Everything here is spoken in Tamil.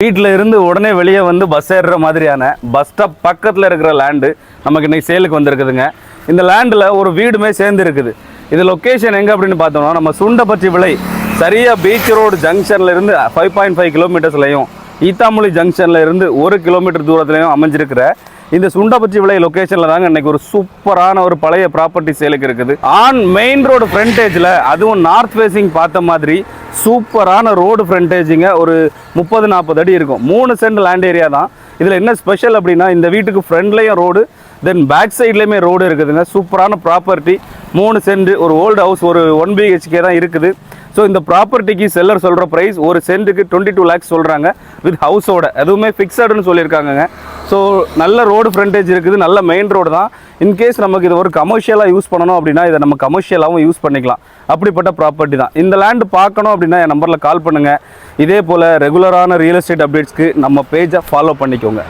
வீட்டில் இருந்து உடனே வெளியே வந்து பஸ் ஏறுற மாதிரியான பஸ் ஸ்டாப் பக்கத்தில் இருக்கிற லேண்டு நமக்கு இன்னைக்கு சேலுக்கு வந்திருக்குதுங்க. இந்த லேண்டில் ஒரு வீடுமே சேர்ந்து இருக்குது. இது லொக்கேஷன் எங்கே அப்படின்னு பார்த்தோம்னா நம்ம சுண்டபச்சி விளை சரியாக பீச் ரோடு ஜங்ஷனில் இருந்து 5.5 கிலோமீட்டர்ஸ்லையும் ஈத்தாமொழி ஜங்ஷனில் இருந்து 1 கிலோமீட்டர் தூரத்துலையும் அமைஞ்சிருக்கிற இந்த சுண்டபச்சி விளை லொக்கேஷனில் தாங்க இன்னைக்கு ஒரு சூப்பரான ஒரு பழைய ப்ராப்பர்ட்டி சேலுக்கு இருக்குது. ஆன் மெயின் ரோடு ஃப்ரண்டேஜில், அதுவும் நார்த் ஃபேஸிங் பார்த்த மாதிரி சூப்பரான ரோடு ஃப்ரண்டேஜிங்க. ஒரு 30-40 அடி இருக்கும். 3 சென்ட் லேண்ட் ஏரியா தான். இதில் என்ன ஸ்பெஷல் அப்படின்னா இந்த வீட்டுக்கு ஃப்ரண்ட்லேயும் ரோடு, தென் பேக் சைட்லேயுமே ரோடு இருக்குதுங்க. சூப்பரான ப்ராப்பர்ட்டி. 3 சென்ட், ஒரு ஓல்டு ஹவுஸ், ஒரு 1 BHK தான் இருக்குது. ஸோ இந்த ப்ராப்பர்ட்டிக்கு செல்லர் சொல்கிற ப்ரைஸ் ஒரு சென்ட்டுக்கு 22 lakhs சொல்கிறாங்க, வித் ஹவுஸோட. அதுவுமே ஃபிக்ஸடுன்னு சொல்லியிருக்காங்கங்க. ஸோ நல்ல ரோடு ஃப்ரண்டேஜ் இருக்குது, நல்ல மெயின் ரோடு தான். இன்கேஸ் நமக்கு இது ஒரு கமர்ஷியலாக யூஸ் பண்ணணும் அப்படின்னா இதை நம்ம கமர்ஷியலாகவும் யூஸ் பண்ணிக்கலாம். அப்படிப்பட்ட ப்ராப்பர்ட்டி தான். இந்த லேண்டு பார்க்கணும் அப்படின்னா என் நம்பரில் கால் பண்ணுங்கள். இதே போல் ரெகுலரான ரியல் எஸ்டேட் அப்டேட்ஸ்க்கு நம்ம பேஜை ஃபாலோ பண்ணிக்கோங்க.